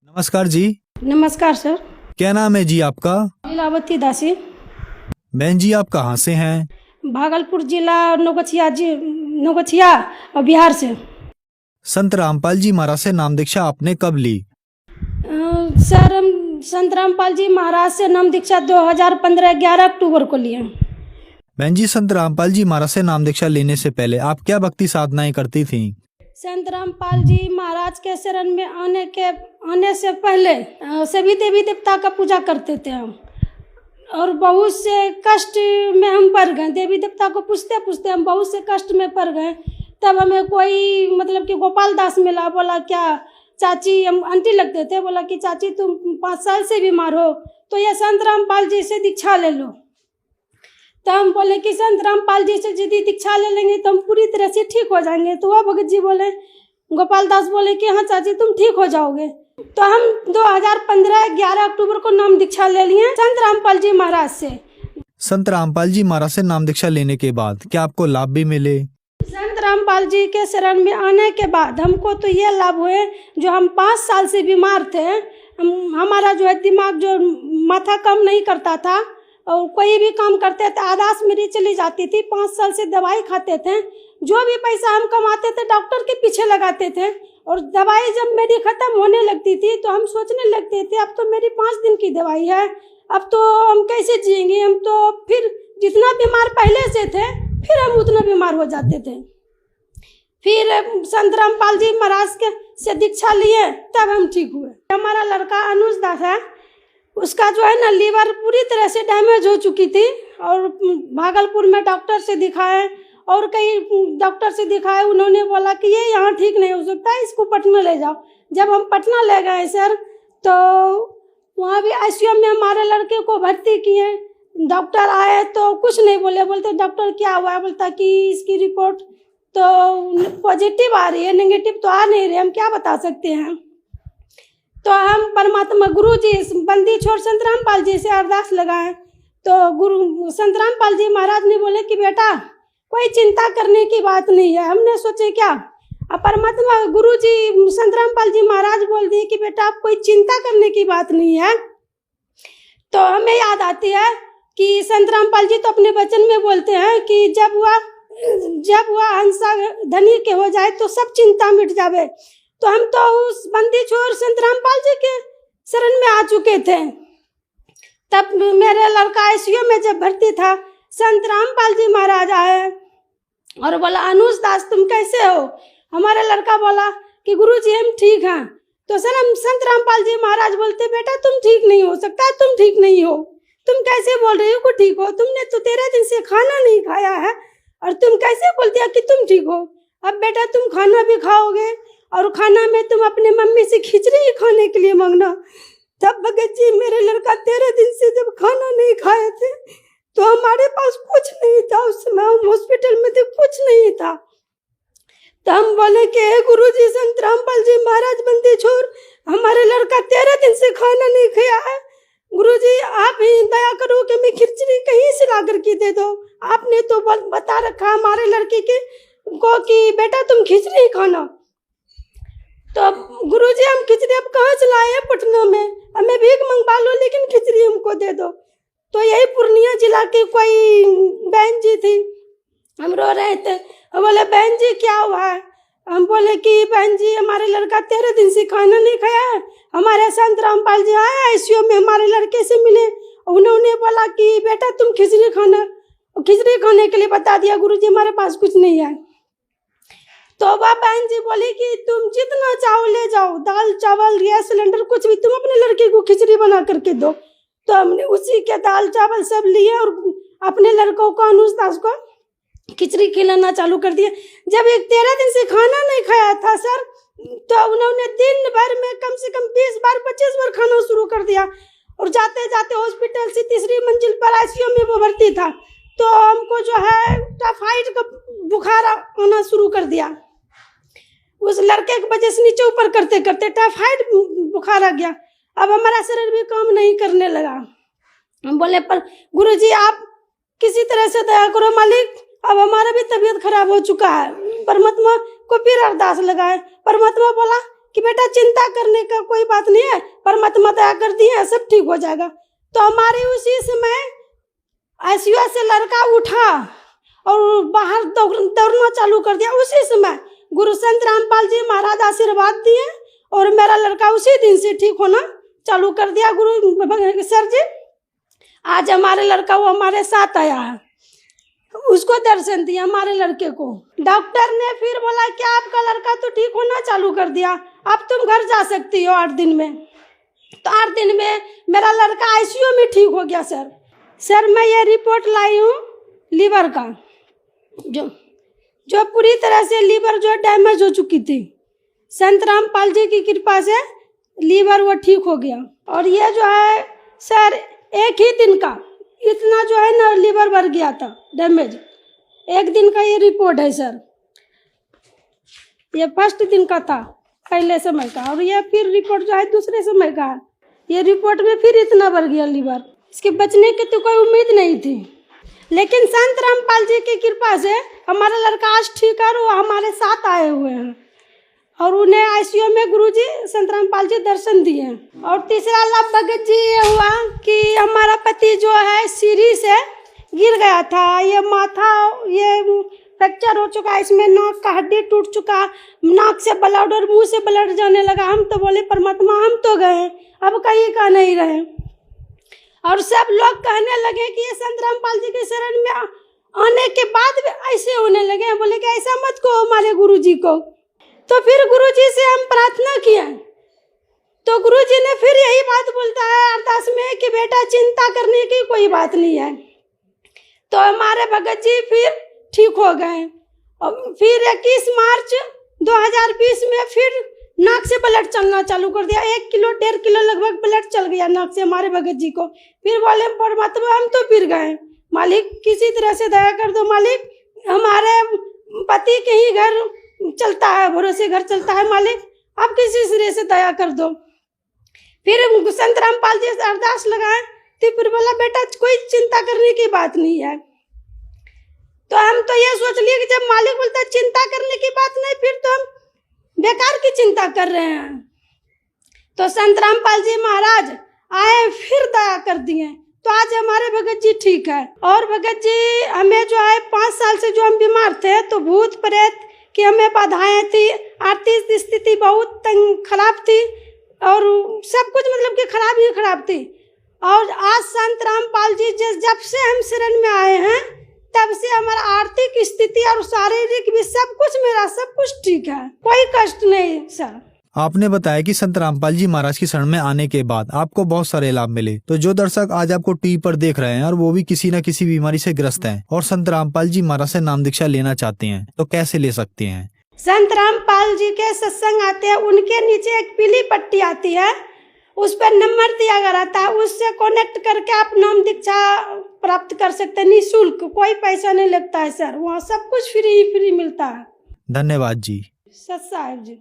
नमस्कार जी। नमस्कार सर। क्या नाम है जी आपका? लीलावती दासी। बहन जी आप कहाँ से हैं? भागलपुर जिला नौगछिया और बिहार से। संत रामपाल जी महाराज से नाम दीक्षा आपने कब ली? सर हम संत रामपाल जी महाराज से नाम दीक्षा 2015 11 अक्टूबर को लिए। बहन जी संत रामपाल जी महाराज से नाम दीक्षा लेने से पहले आप क्या भक्ति साधनाएं करती थीं? संत रामपाल जी महाराज के शरण में आने से पहले सभी देवी देवता का पूजा करते थे हम, और बहुत से कष्ट में हम पड़ गए। देवी देवता को पूछते पूछते हम बहुत से कष्ट में पड़ गए। तब हमें कोई मतलब कि गोपाल दास मिला, बोला क्या चाची, हम आंटी लगते थे, बोला कि चाची तुम 5 साल से बीमार हो तो ये संत रामपाल जी से दीक्षा ले लो। तो हम बोले कि संत रामपाल जी से यदि दीक्षा ले लेंगे तो हम पूरी तरह से ठीक हो जाएंगे। तो वह भगत जी बोले, गोपाल दास बोले कि हाँ चाची तुम ठीक हो जाओगे। तो हम 2015 11 अक्टूबर को नाम दीक्षा ले लिए संत रामपाल जी महाराज से। संत रामपाल जी महाराज से नाम दीक्षा लेने के बाद क्या आपको लाभ भी मिले? संत रामपाल जी के शरण में आने के बाद हमको तो ये लाभ हुए, जो हम 5 साल से बीमार थे, हमारा जो है दिमाग जो माथा काम नहीं करता था, और कोई भी काम करते थे आदास मेरी चली जाती थी। 5 साल से दवाई खाते थे, जो भी पैसा हम कमाते थे डॉक्टर के पीछे लगाते थे, और दवाई जब मेरी ख़त्म होने लगती थी तो हम सोचने लगते थे अब तो मेरी 5 दिन की दवाई है, अब तो हम कैसे जिएंगे। हम तो फिर जितना बीमार पहले से थे फिर हम उतना बीमार हो जाते थे। फिर संत रामपाल जी महाराज के से दीक्षा लिए तब हम ठीक हुए। हमारा लड़का अनुज दास है, उसका जो है ना लीवर पूरी तरह से डैमेज हो चुकी थी, और भागलपुर में डॉक्टर से दिखाए और कई डॉक्टर से दिखाए, उन्होंने बोला कि ये यहाँ ठीक नहीं हो सकता, इसको पटना ले जाओ। जब हम पटना ले गए सर तो वहाँ भी आईसीयू में हमारे लड़के को भर्ती किए। डॉक्टर आए तो कुछ नहीं बोले, बोलते डॉक्टर क्या हुआ है, बोलता कि इसकी रिपोर्ट तो पॉजिटिव आ रही है, नेगेटिव तो आ नहीं रही, हम क्या बता सकते हैं। तो हम परमात्मा गुरु जी बंदी छोड़ संत रामपाल जी से अरदास लगाए, तो गुरु संत रामपाल जी महाराज ने बोले कि बेटा कोई चिंता करने की बात नहीं है। हमने सोचे क्या, अब परमात्मा गुरु जी संत रामपाल जी महाराज बोल दिए कि बेटा आप कोई चिंता करने की बात नहीं है। तो हमें याद आती है कि संत रामपाल जी तो अपने वचन में बोलते हैं कि जब वह हंसा धनी के हो जाए तो सब चिंता मिट जावे। तो हम तो उस बंदी छोड़ संत रामपाल जी के शरण में आ चुके थे। तब मेरा लड़का आईसीयू में जब भर्ती था, संत रामपाल जी महाराज आए और बोला अनुज दास तुम कैसे हो। हमारा लड़का बोला कि गुरु जी हम ठीक हैं। तो सर हम संत रामपाल जी महाराज बोलते बेटा तुम ठीक नहीं हो सकता, तुम ठीक नहीं हो, तुम कैसे बोल रही हो को ठीक हो, तुमने तो 13 दिन से खाना नहीं खाया है और तुम कैसे बोल दिया कि तुम ठीक हो। अब बेटा तुम खाना भी खाओगे और खाना में तुम अपने मम्मी से खिचड़ी खाने के लिए मांगना। तब भगत जी मेरे लड़का 13 दिन से जब खाना नहीं खाए थे तो हमारे पास कुछ नहीं था, उस समय हम हॉस्पिटल में थे, कुछ नहीं था। तो हम बोले कि गुरु जी संत रामपाल जी महाराज बंदी छोड़ हमारे लड़का 13 दिन से खाना नहीं खाया है, गुरु जी आप ही दया करो कि मैं खिचड़ी कहीं से ला करके दे दो। आपने तो बता रखा हमारे लड़के को कि बेटा तुम खिचड़ी खाना। तो गुरु जी हम खिचड़ी अब कहाँ से लाए हैं, पटना में, हमें भीख मंगवा लो लेकिन खिचड़ी हमको दे दो। तो यही पूर्णिया जिला की कोई बहन जी थी, हम रो रहे थे, और बोले बहन जी क्या हुआ है। हम बोले कि बहन जी हमारे लड़का 13 दिन से खाना नहीं खाया है, हमारे संत रामपाल जी आए आईसीयू में हमारे लड़के से मिले, उन्होंने बोला कि बेटा तुम खिचड़ी खाना, खिचड़ी खाने के लिए बता दिया गुरु जी हमारे पास कुछ नहीं है। तो वह बहन जी बोली कि तुम जितना चाहो ले जाओ, दाल चावल गैस सिलेंडर कुछ भी, तुम अपने लड़के को खिचड़ी बना करके दो। तो हमने उसी के दाल चावल सब लिए और अपने लड़कों को अनुज दास को खिचड़ी खिलाना चालू कर दिया। जब एक 13 दिन से खाना नहीं खाया था सर, तो उन्होंने दिन भर में कम से कम 20 बार 25 बार खाना शुरू कर दिया, और जाते जाते हॉस्पिटल से 3री मंजिल पर आईसीयू में वो भर्ती था। तो हमको जो है टाइफाइड का बुखार आना शुरू कर दिया, उस लड़के की वजह से नीचे ऊपर करते करते टाइफाइड बुखार आ गया। अब हमारा शरीर भी काम नहीं करने लगा। हम बोले पर गुरु जी आप किसी तरह से दया करो मालिक, अब हमारा भी तबीयत खराब हो चुका है। परमात्मा को फिर अरदास लगाए, परमात्मा बोला कि बेटा चिंता करने का कोई बात नहीं है, परमात्मा दया कर दिए हैं, सब ठीक हो जाएगा। तो हमारे उसी समय आईसीयू से लड़का उठा और बाहर दौड़ना चालू कर दिया। उसी समय गुरु संत रामपाल जी महाराज आशीर्वाद दिए और मेरा लड़का उसी दिन से ठीक होना चालू कर दिया। गुरु सर जी आज हमारे लड़का वो हमारे साथ आया है, उसको दर्शन दिया हमारे लड़के को। डॉक्टर ने फिर बोला कि आपका लड़का तो ठीक होना चालू कर दिया, अब तुम घर जा सकती हो 8 दिन में। तो 8 दिन में मेरा लड़का आईसीयू में ठीक हो गया। सर मैं ये रिपोर्ट लाई हूँ लीवर का, जो पूरी तरह से लीवर जो डैमेज हो चुकी थी। संत रामपाल जी की कृपा से लीवर वो ठीक हो गया। और ये जो है सर एक ही दिन का इतना जो है ना लीवर बढ़ गया था डैमेज, एक दिन का ये रिपोर्ट है सर। ये फर्स्ट दिन का था पहले समय का, और ये फिर रिपोर्ट जो है दूसरे समय का है। ये रिपोर्ट में फिर इतना बढ़ गया लीवर, इसके बचने की तो कोई उम्मीद नहीं थी। लेकिन संत रामपाल जी की कृपा से हमारा लड़का आज ठीक है और वो हमारे साथ आए हुए हैं, और उन्हें आईसीयू में गुरुजी संत रामपाल जी दर्शन दिए। और तीसरा लाभ भगत जी ये हुआ कि हमारा पति जो है सीढ़ी से गिर गया था, ये माथा ये फ्रैक्चर हो चुका, इसमें नाक का हड्डी टूट चुका, नाक से ब्लड और मुंह से ब्लड जाने लगा। हम तो बोले परमात्मा हम तो गए, अब कहीं का नहीं रहे। और सब लोग कहने लगे कि ये संत रामपाल जी के शरण में आने के बाद भी ऐसे होने लगे। बोले कि ऐसा मत कहो हमारे गुरुजी को। तो फिर गुरुजी से हम प्रार्थना किए, तो गुरुजी ने फिर यही बात बोलता है अरदास में कि बेटा चिंता करने की कोई बात नहीं है। तो हमारे भगत जी फिर ठीक हो गए। और फिर 21 मार्च 2020 में फिर नाक से ब्लड चलना चालू कर दिया। 1 किलो 1.5 किलो लगभग ब्लड चल गया नाक से हमारे भगत जी को। फिर बोले परमात्मा हम तो फिर गए, मालिक किसी तरह से दया कर दो, मालिक हमारे पति के ही घर चलता है, भरोसे घर चलता है, मालिक आप किसी सिरे से दया कर दो। फिर संत रामपाल जी से अरदास लगाए, तो फिर बोला बेटा कोई चिंता करने की बात नहीं है। तो हम तो ये सोच लिए कि जब मालिक बोलता है चिंता करने की बात नहीं, फिर तो हम बेकार की चिंता कर रहे हैं। तो संत रामपाल जी महाराज आए फिर दया कर दिए, तो आज हमारे भगत जी ठीक है। और भगत जी हमें जो है 5 साल से जो हम बीमार थे, तो भूत प्रेत की हमें बाधाएं थी, आर्थिक स्थिति बहुत खराब थी, और सब कुछ मतलब कि खराब ही खराब थी। और आज संत रामपाल जी जब से हम शरण में आए हैं, तब से हमारा आर्थिक स्थिति और शारीरिक भी सब कुछ ठीक है, कोई कष्ट नहीं सर। आपने बताया कि संत रामपाल जी महाराज की शरण में आने के बाद आपको बहुत सारे लाभ मिले। तो जो दर्शक आज आपको टीवी पर देख रहे हैं और वो भी किसी न किसी बीमारी से ग्रस्त हैं और संत रामपाल जी महाराज से नाम दीक्षा लेना चाहते हैं, तो कैसे ले सकते हैं? संत रामपाल जी के सत्संग आते हैं, उनके नीचे एक पीली पट्टी आती है, उस पर नंबर दिया गया रहता है, उससे कनेक्ट करके आप नाम दीक्षा प्राप्त कर सकते हैं निःशुल्क, कोई पैसा नहीं लगता है सर, वहाँ सब कुछ फ्री मिलता है। धन्यवाद जी। सत साहेब जी।